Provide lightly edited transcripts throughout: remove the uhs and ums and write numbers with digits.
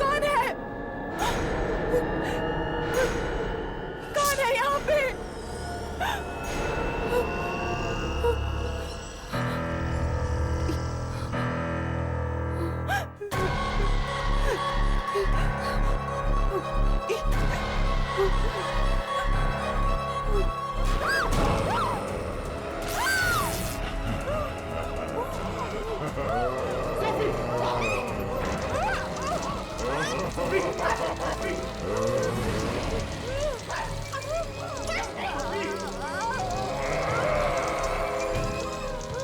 कौन है? कौन है यहाँ पे?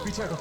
पीछे हटो।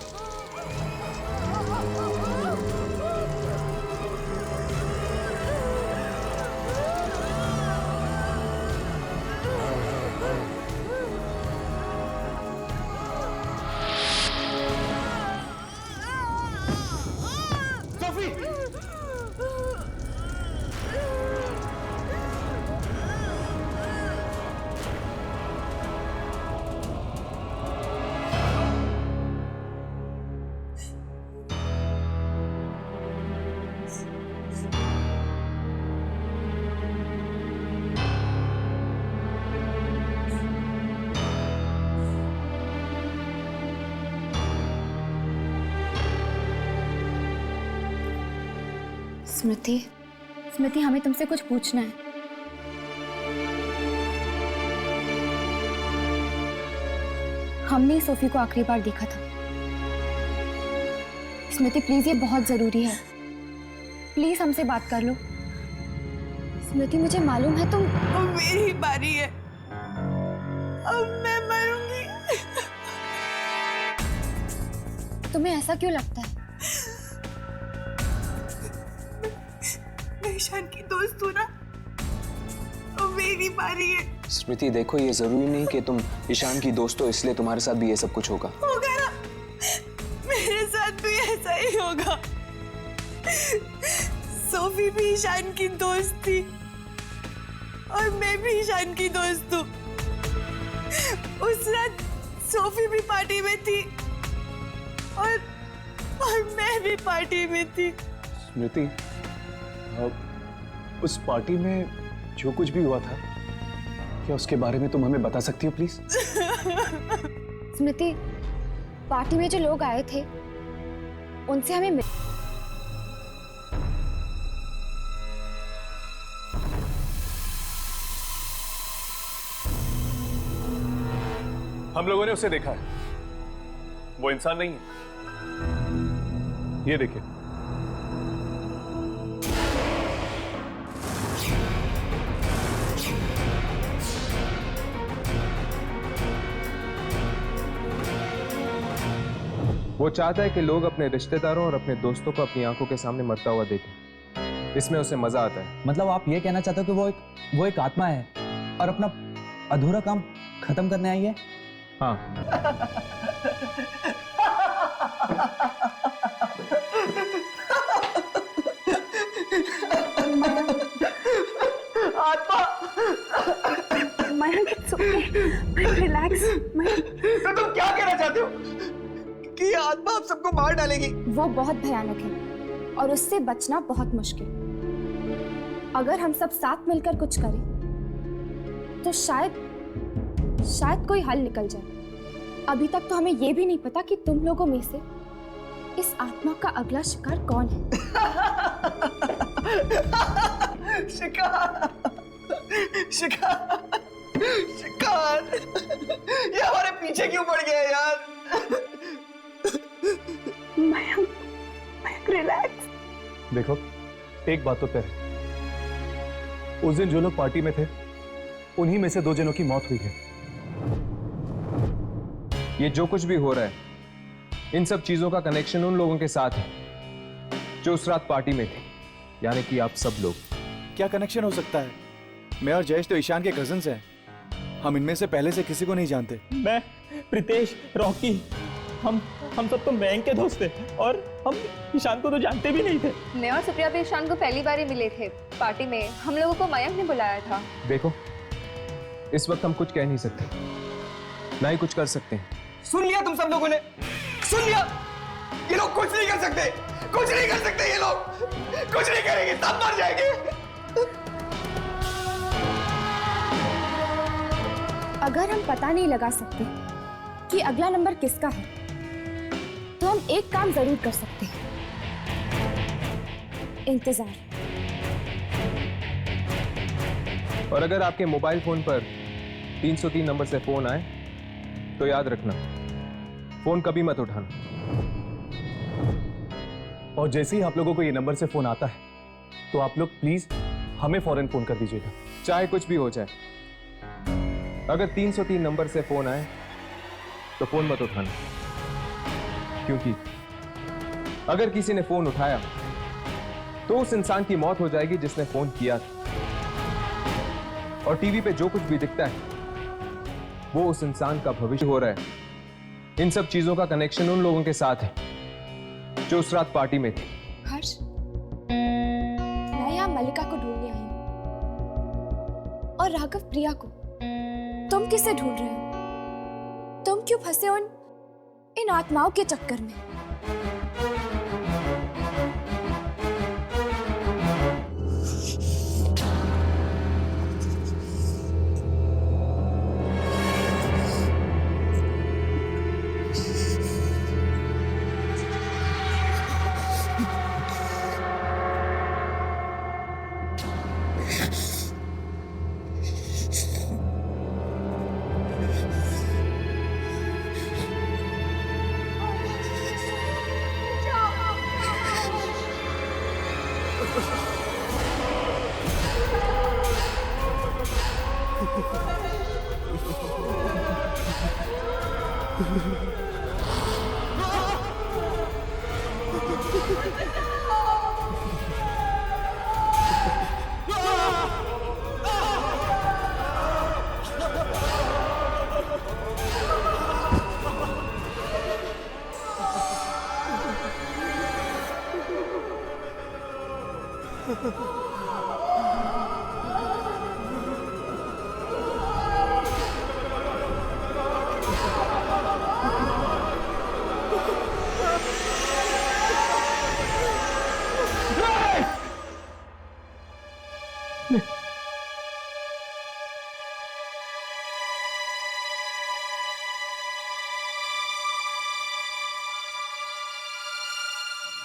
स्मृति, स्मृति हमें तुमसे कुछ पूछना है। हमने सोफी को आखिरी बार देखा था। स्मृति प्लीज, ये बहुत जरूरी है, प्लीज हमसे बात कर लो। स्मृति मुझे मालूम है तुम। अब मेरी बारी है, अब मैं मरूंगी। तुम्हें ऐसा क्यों लगता है? मैं ईशान की दोस्त हूँ ना, अब मेरी बारी है। स्मृति देखो, ये जरूरी नहीं कि तुम ईशान की दोस्त हो इसलिए तुम्हारे साथ भी ये सब कुछ होगा। होगा ना, मेरे साथ भी ऐसा ही होगा। सोफी भी ईशान की दोस्त थी और मैं भी ईशान की दोस्त हूँ। उस रात सोफी भी पार्टी में थी और मैं भी पार्टी में थी। स्मृति, उस पार्टी में जो कुछ भी हुआ था, क्या उसके बारे में तुम हमें बता सकती हो प्लीज? स्मृति, पार्टी में जो लोग आए थे उनसे हमें हम लोगों ने उसे देखा है, वो इंसान नहीं है। ये देखिए, वो चाहता है कि लोग अपने रिश्तेदारों और अपने दोस्तों को अपनी आंखों के सामने मरता हुआ देखें। इसमें उसे मजा आता है। मतलब आप ये कहना चाहते हो कि वो एक आत्मा है और अपना अधूरा काम खत्म करने आई है? हाँ। आत्मा, Mayank, it's okay. Relax, Mayank. तो तुम क्या कहना चाहते हो कि आत्मा आप सबको मार डालेगी? वो बहुत भयानक है और उससे बचना बहुत मुश्किल। अगर हम सब साथ मिलकर कुछ करें तो शायद कोई हल निकल जाए। अभी तक तो हमें ये भी नहीं पता कि तुम लोगों में से इस आत्मा का अगला शिकार कौन है। शिकार, शिकार, शिकार, ये हमारे पीछे क्यों पड़ गया यार? मयंक, रिलैक्स। देखो, एक बात तो तय है, उस दिन जो लोग पार्टी में थे उन्हीं में से 2 जनों की मौत हुई है। ये जो कुछ भी हो रहा है, इन सब चीजों का कनेक्शन उन लोगों के साथ है जो उस रात पार्टी में थे, यानी कि आप सब लोग। क्या कनेक्शन हो सकता है? मैं और जयेश तो ईशान के कजिन्स हैं। हम इनमें से पहले से किसी को नहीं जानते। मैं, प्रीतेश, रॉकी, हम सब तो मयंक के दोस्त थे और हम ईशान को तो जानते भी नहीं थे। मैं और सुप्रिया भी ईशान को पहली बार ही मिले थे पार्टी में। हम लोगों को मयंक ने बुलाया था। देखो, इस वक्त हम कुछ कह नहीं सकते, ना ही कुछ कर सकते हैं। सुन लिया तुम सब लोगों ने? सुन लिया? ये लोग कुछ नहीं कर सकते, कुछ नहीं कर सकते, ये लोग कुछ नहीं करेंगे, सब मर जाएंगे। अगर हम पता नहीं लगा सकते कि अगला नंबर किसका है, तो हम एक काम जरूर कर सकते हैं, इंतजार। और अगर आपके मोबाइल फोन पर 303 नंबर से फोन आए तो याद रखना, फोन कभी मत उठाना। और जैसे ही आप लोगों को ये नंबर से फोन आता है तो आप लोग प्लीज हमें फौरन फोन कर दीजिएगा। चाहे कुछ भी हो जाए, अगर 303 नंबर से फोन आए तो फोन मत उठाना, क्योंकि अगर किसी ने फोन उठाया तो उस इंसान की मौत हो जाएगी जिसने फोन किया था। और टीवी पे जो कुछ भी दिखता है वो उस इंसान का भविष्य हो रहा है। इन सब चीजों का कनेक्शन उन लोगों के साथ है जो उस रात पार्टी में थे। हर्ष, मैं यहाँ मल्लिका को ढूंढने आई हूँ, और राघव प्रिया को। तुम किसे ढूंढ रहे हो? तुम क्यों फंसे हो इन आत्माओं के चक्कर में?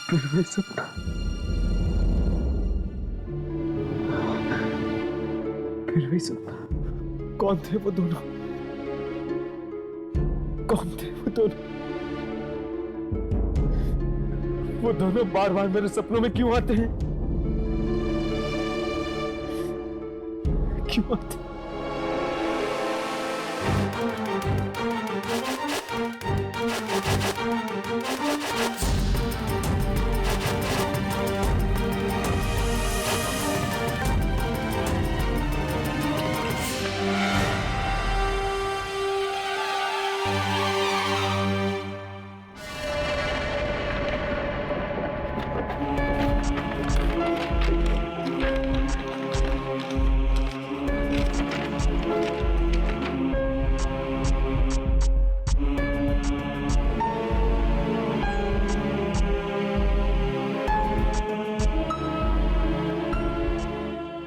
फिर वही सपना, फिर वही सपना। कौन थे वो दोनों? कौन थे वो दोनों? वो दोनों बार बार मेरे सपनों में क्यों आते हैं? क्यों आते हैं?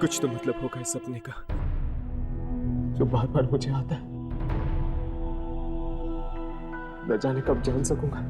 कुछ तो मतलब होगा इस सपने का जो बार बार मुझे आता है। न जाने कब जान सकूंगा।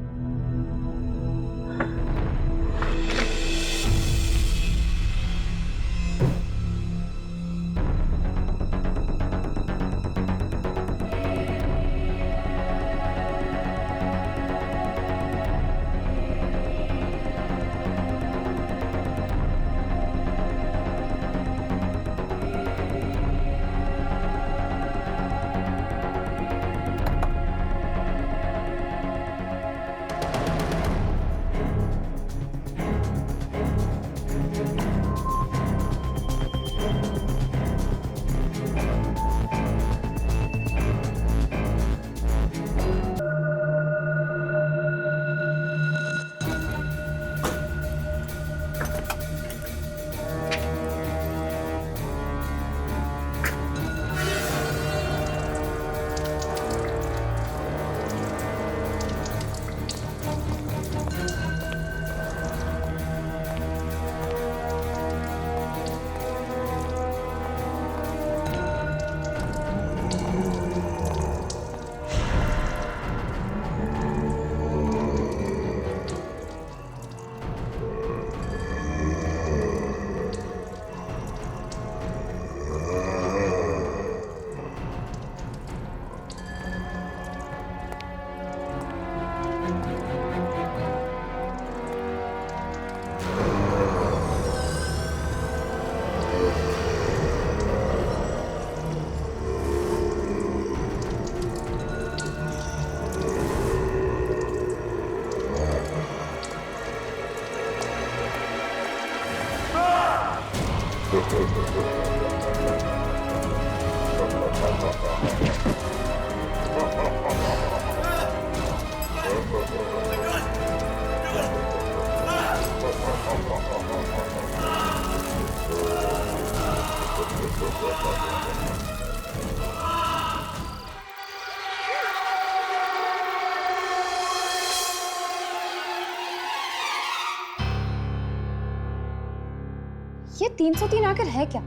ये 303 आखिर है क्या?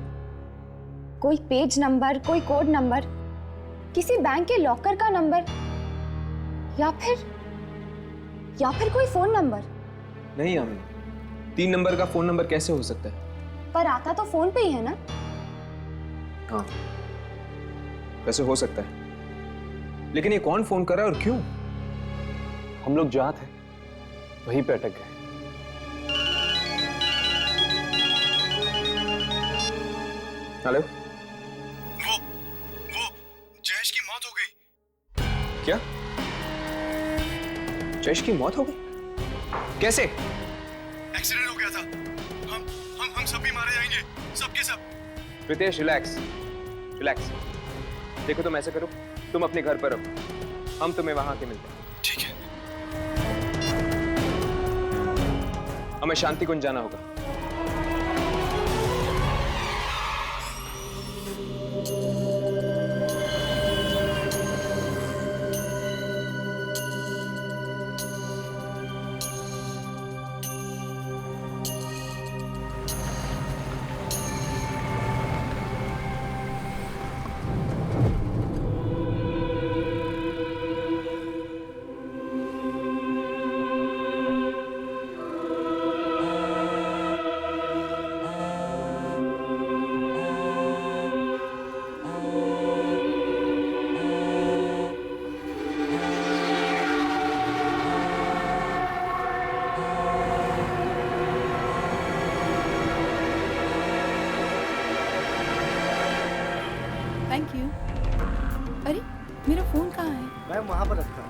कोई पेज नंबर, कोई कोड नंबर, किसी बैंक के लॉकर का नंबर, या फिर कोई फोन नंबर? नहीं यामिनी, 3 नंबर का फोन नंबर कैसे हो सकता है? पर आता तो फोन पे ही है ना? हाँ, वैसे हो सकता है, लेकिन ये कौन फोन कर रहा है और क्यों? हम लोग जहाँ थे वहीं पे अटक गए। हेलो, वो जयेश की मौत हो गई। क्या? जयेश की मौत हो गई? कैसे? एक्सीडेंट हो गया था। हम सब भी मारे जाएंगे, सब के सब। Ritesh, relax relax. देखो, तुम ऐसे करो, तुम अपने घर पर रहो, हम तुम्हें वहां के मिलते हैं। ठीक है। हमें शांति कुंज जाना होगा। Thank you. अरे मेरा फोन कहाँ है? मैं वहां पर रखता हूँ।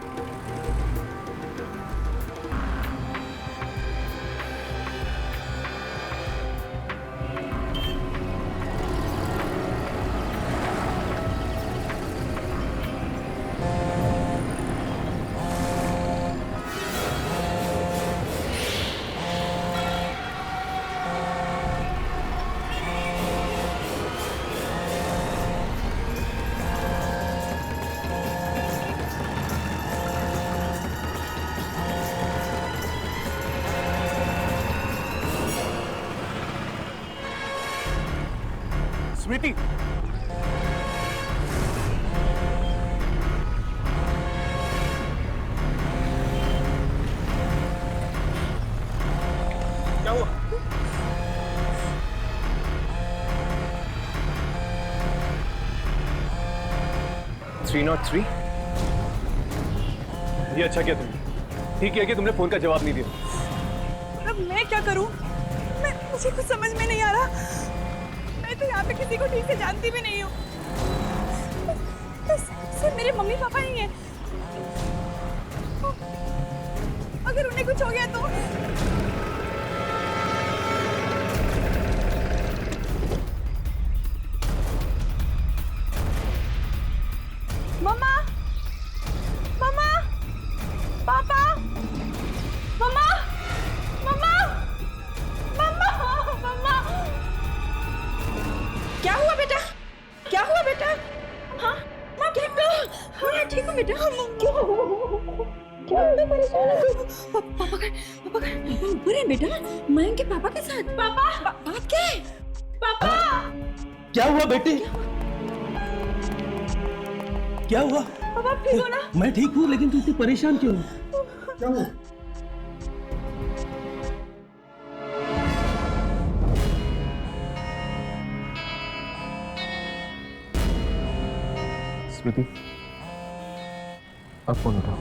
स्मृति, क्या हुआ? Three not three? ये अच्छा किया तुमने, ठीक किया कि तुमने फोन का जवाब नहीं दिया। अब मैं क्या करूं? मुझे कुछ समझ में नहीं आ रहा। मैं तो यहाँ पे किसी को ठीक से जानती भी नहीं हूँ। सिर्फ मेरे मम्मी पापा ही हैं। अगर उन्हें कुछ हो गया तो? मम्मा, मम्मा, पापा, मम्मा, मम्मा, मम्मा, मम्मा। क्या हुआ बेटा? क्या हुआ बेटा? हाँ, मैं ठीक हूँ। मैं ठीक हूँ बेटा। क्या हुआ? क्या हुआ? परेशान हो? पापा का ऊपर है बेटा। मयंक के पापा के साथ। पापा, बात क्या है? पापा, क्या हुआ बेटी? क्या हुआ? पापा आप ठीक हो ना? मैं ठीक हूँ, लेकिन तू इतनी परेशान क्यों है? क्या हुआ? स्मृति, अब फोन उठाओ।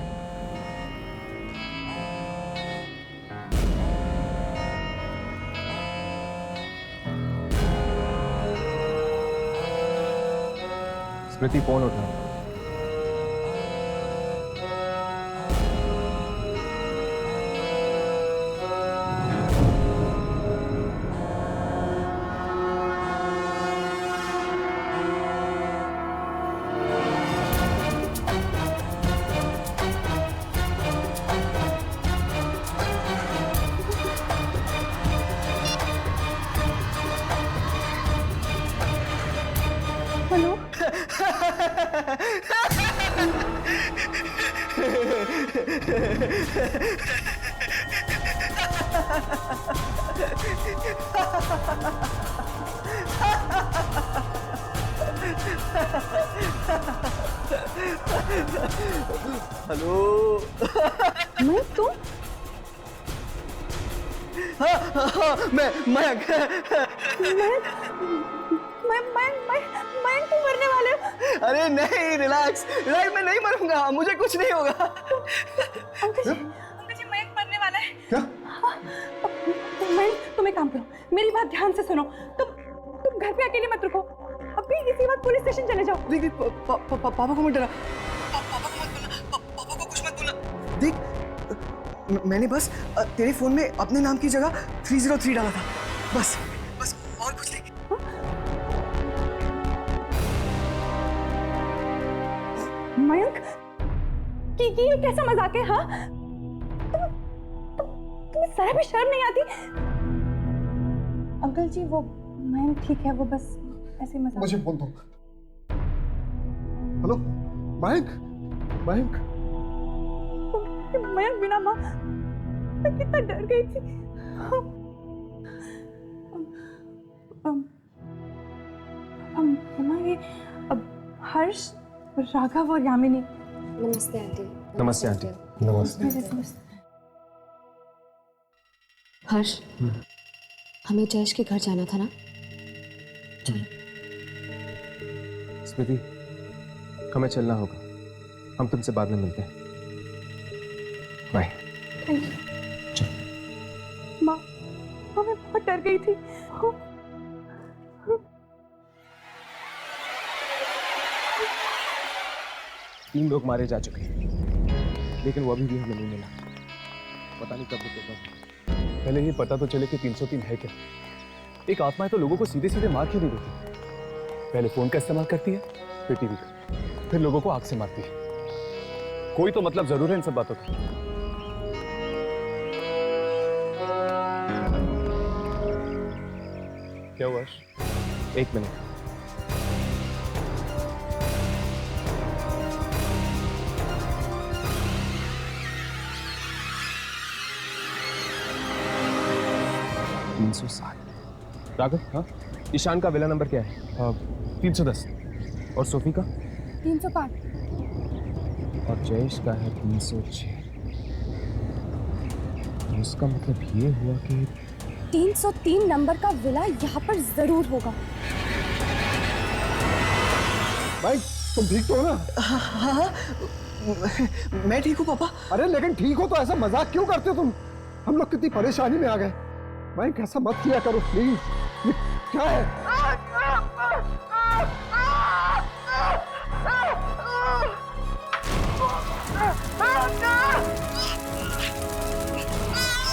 स्मृति, फोन उठाओ। हेलो। मैं तुम मैं मयंक। मैं तुम मरने वाले हो। अरे नहीं, रिलैक्स रिलैक्स, मैं नहीं मरूंगा, मुझे कुछ नहीं होगा। अंकल जी मयंक मरने वाला है। क्या? तुम एक काम करो, मेरी बात ध्यान से सुनो। तुम घर पे अकेले मत रुको, अभी इसी वक्त पुलिस स्टेशन चले जाओ। देख देख, पापा को मत डरा, पापा को मत बोलना, पापा को कुछ मत बोलना। देख, मैंने बस तेरे फोन में अपने नाम की जगह 303 डाला था, बस बस, और कुछ नहीं। मयंक की ये कैसा मजाक है? हाँ, तुम्हें जरा भी शर्म नहीं आती? अंकल जी वो मयंक ठीक है, वो बस ऐसे मजाक। मुझे बोल दो। हेलो मयंक, मयंक। मयंक बिना माँ, मैं कितना डर गई थी। माँ ये अब हर्ष, राघव और यामिनी। नमस्ते आंटी। नमस्ते आंटी। नमस्ते। हर्ष, हमें जयेश के घर जाना था ना? स्मृति, हमें चलना होगा, हम तुमसे बाद में मिलते हैं। बाय। माँ, मैं बहुत डर गई थी। तीन लोग मारे जा चुके हैं, लेकिन वो अभी भी हमें नहीं मिला। पता नहीं कब रुकेगा। पहले ये पता तो चले कि 303 है क्या। एक आत्मा है तो लोगों को सीधे सीधे मार क्यों नहीं देती? पहले फोन का इस्तेमाल करती है, फिर टीवी का, फिर लोगों को आग से मारती है। कोई तो मतलब जरूर है इन सब बातों का। क्या हुआ? एक मिनट। राघव, हाँ, ईशान का विला नंबर क्या है? 310। और सोफी का? 305। और जयेश का है 306। इसका मतलब ये हुआ कि 303 नंबर का विला यहाँ पर जरूर होगा। भाई तुम ठीक तो हो ना? हाँ, मैं ठीक हूँ पापा। अरे लेकिन ठीक हो तो ऐसा मजाक क्यों करते हो तुम? हम लोग कितनी परेशानी में आ गए। भाई ऐसा मत किया करो प्लीज। ये क्या है?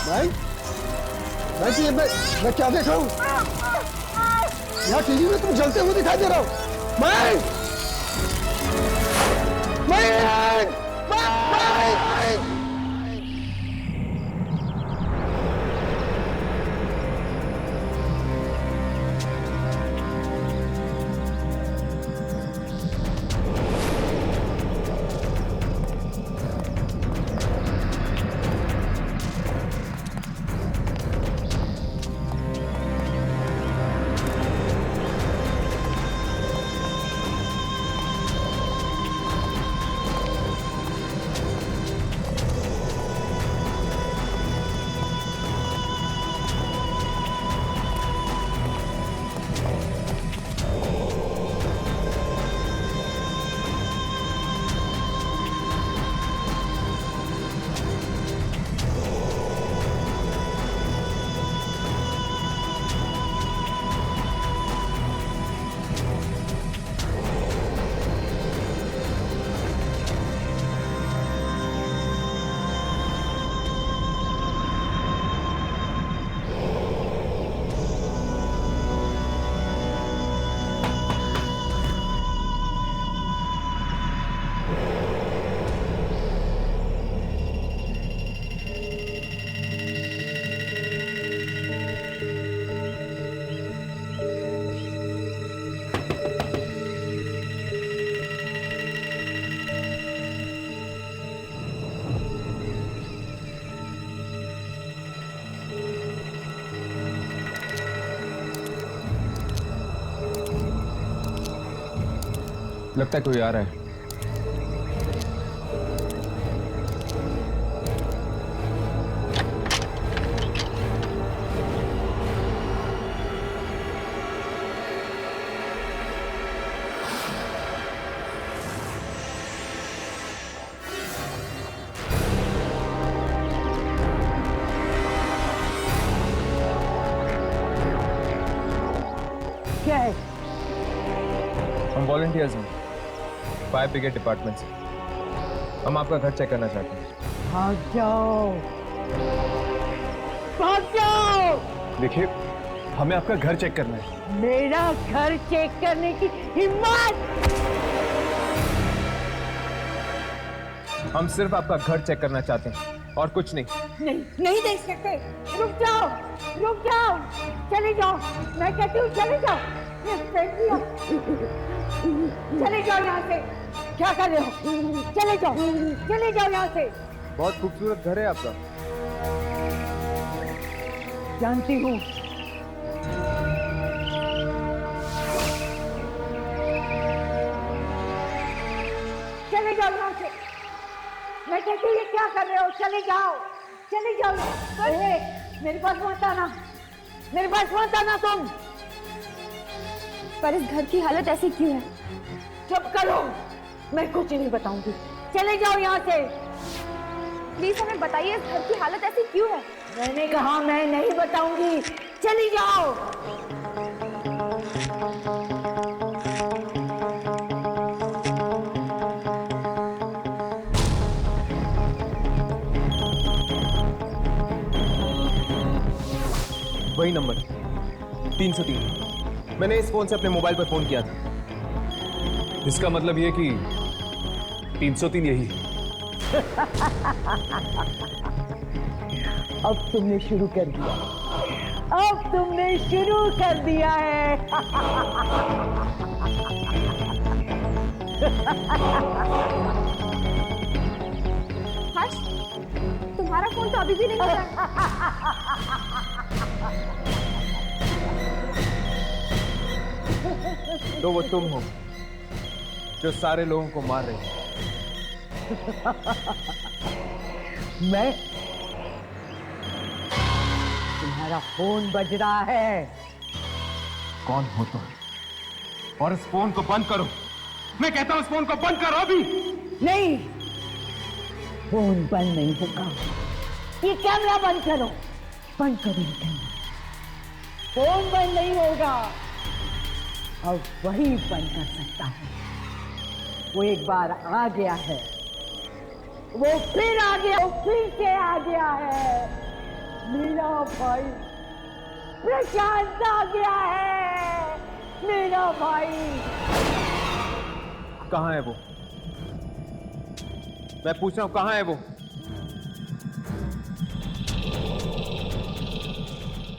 भाई भाई ये मैं क्या देख रहा हूँ? यहाँ टीवी में तुम जलते हुए दिखाई दे रहा हो। भाई भाई भाई लगता है कोई आ रहा है। क्या है? हम वॉलंटियर्स हैं, फायर ब्रिगेड डिपार्टमेंट से। हम आपका घर चेक करना चाहते हैं। भाग जाओ, भाग जाओ! देखिए, हमें आपका घर चेक करना है। मेरा घर चेक करने की हिम्मत! हम सिर्फ आपका घर चेक करना चाहते हैं और कुछ नहीं। नहीं देख सकते। रुक जाओ, रुक जाओ, चले जाओ। मैं कहती हूँ चले जाओ। ये फेंक दिया। चले जाओ यहाँ से। क्या कर रहे हो? चले जाओ, चले जाओ यहाँ से। बहुत खूबसूरत घर है आपका। जानती हूँ। चले जाओ यहाँ से। मैं कहती हूँ ये क्या कर रहे हो? चले जाओ, चले जाओ। मेरे पास मत आना, मेरे पास मत आना तुम। पर इस घर की हालत ऐसी क्यों है? चुप करो, मैं कुछ नहीं बताऊंगी। चले जाओ यहाँ से। प्लीज हमें बताइए इस घर की हालत ऐसी क्यों है? मैंने कहा मैं नहीं बताऊंगी। चली जाओ। वही नंबर 303। मैंने इस फोन से अपने मोबाइल पर फोन किया था। इसका मतलब ये कि 303 यही है। अब तुमने शुरू कर दिया, अब तुमने शुरू कर दिया है। हर्ष, तुम्हारा फोन तो अभी भी नहीं बजा। तो वो तुम हो जो सारे लोगों को मार रहे हो। मैं? तुम्हारा फोन बज रहा है। कौन हो तुम? और इस फोन को बंद करो। मैं कहता हूं इस फोन को बंद करो अभी। नहीं, फोन बंद नहीं होगा। ये कैमरा बंद करो, बंद करो ये कैमरा। फोन बंद नहीं होगा। अब वही बंद कर सकता है। वो एक बार आ गया है, वो फिर आ गया, वो फिर से आ गया है। मेरा भाई प्रशांत आ गया है। मेरा भाई कहां है वो? मैं पूछ रहा हूं कहां है वो?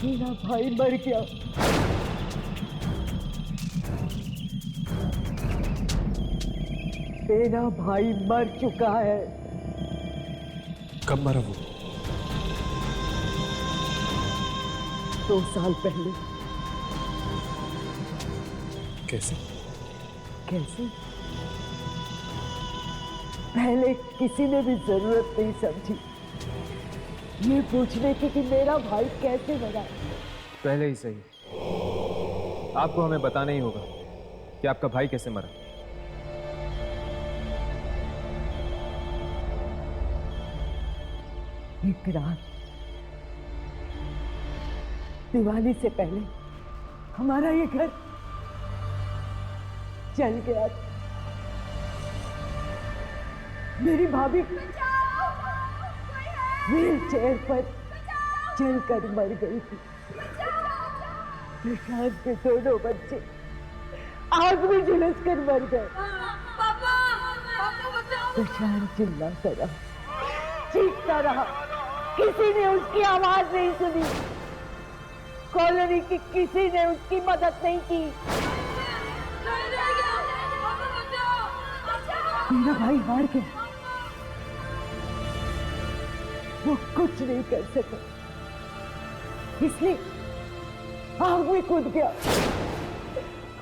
मेरा भाई मर गया। मेरा भाई मर चुका है। कब मरा वो? 2 साल पहले। कैसे? कैसे? पहले किसी ने भी जरूरत नहीं समझी ये पूछने की कि मेरा भाई कैसे मरा। पहले ही सही, आपको हमें बताना ही होगा कि आपका भाई कैसे मरा। एक रात दिवाली से पहले हमारा ये घर जल गया। मेरी भाभी व्हील चेयर पर जलकर मर गई थी। प्रशांत के दोनों बच्चे आग में झुलस कर मर गए। प्रशांत चिल्लाता रहा, चीखता रहा, किसी ने उसकी आवाज नहीं सुनी। कॉलोनी की किसी ने उसकी मदद नहीं की। मेरा भाई हार गया, वो कुछ नहीं कर सका, इसलिए आग में कूद गया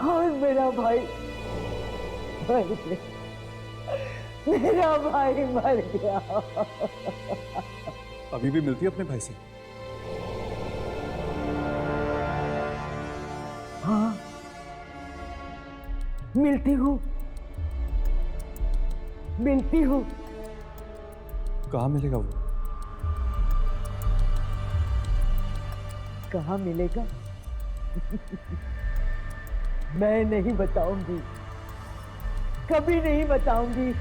और मेरा भाई मर गया, मेरा भाई मर गया। अभी भी मिलती है अपने भाई से? हाँ, मिलती हूँ। कहाँ मिलेगा वो? कहाँ मिलेगा? मैं नहीं बताऊंगी, कभी नहीं बताऊंगी।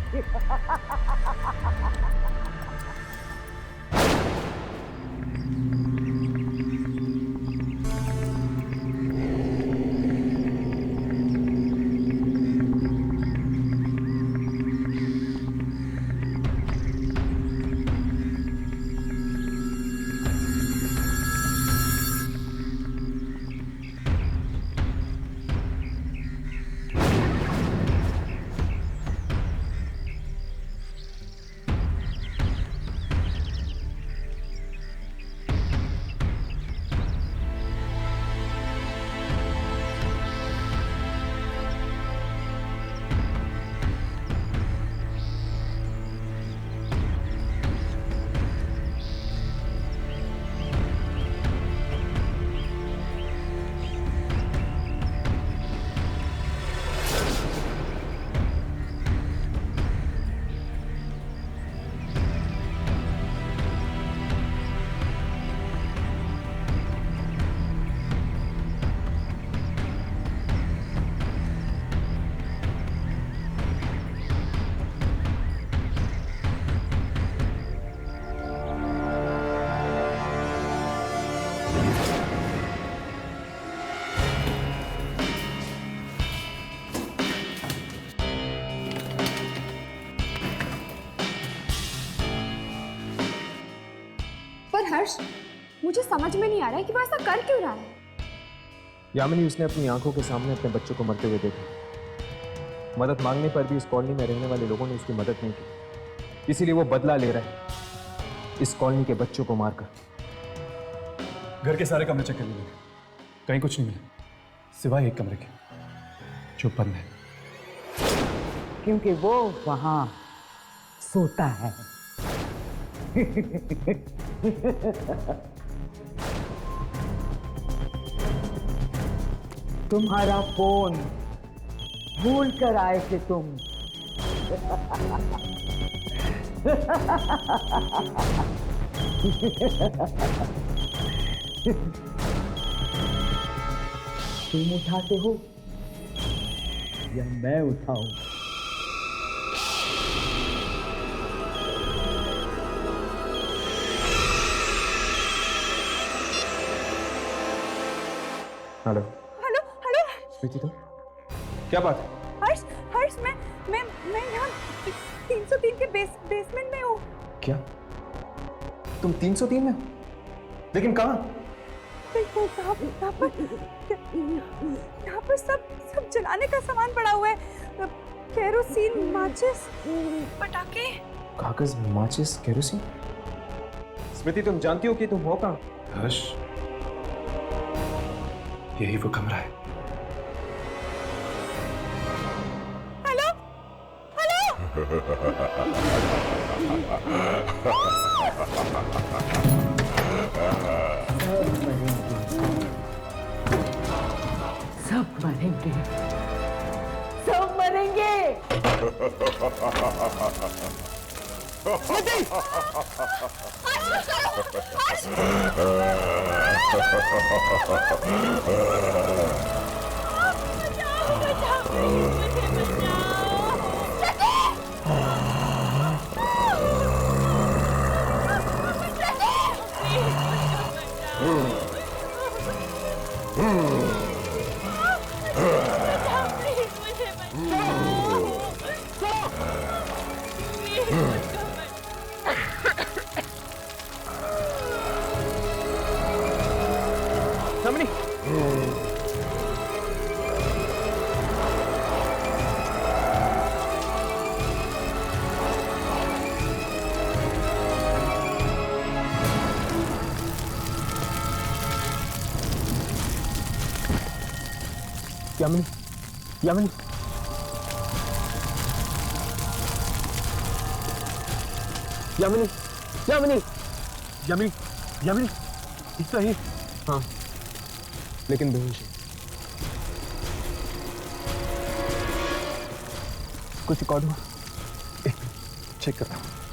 पर हर्ष, मुझे समझ में नहीं आ रहा है कि वो ऐसा कर क्यों रहा है। यामिनी, उसने अपनी आंखों के सामने अपने बच्चों को मरते हुए देखा। मदद मांगने पर भी इस कॉलोनी में रहने वाले लोगों ने उसकी मदद नहीं की, इसीलिए वो बदला ले रहा है इस कॉलोनी के बच्चों को मारकर। घर के सारे कमरे चेक कर लिए, कहीं कुछ नहीं मिला सिवाय एक कमरे के जो बंद है, क्योंकि वो वहां सोता है। तुम्हारा फोन भूल कर आए थे तुम। तुम उठाते हो या मैं उठाऊं? हेलो हेलो हेलो स्मृति, तुम क्या बात है? हर्ष हर्ष, मैं यहाँ 303 के बेसमेंट में हूँ। क्या तुम 303 में हो? लेकिन कहाँ? यहाँ पर सब जलाने का सामान पड़ा हुआ है। केरोसिन, माचिस, पटाखे, कागज, माचिस, केरोसिन। स्मृति, तुम जानती हो कि तुम हो कहाँ? हर्ष, यही वो कमरा है। Hello hello. सब मरेंगे, सब मरेंगे। यामिनी, यामिनी, यामिनी, यामिनी यामिनी यामिनी यामिनी ठीक तो है? हाँ, लेकिन बेहोश है। कुछ रिकॉर्ड हुआ? चेक करता हूँ।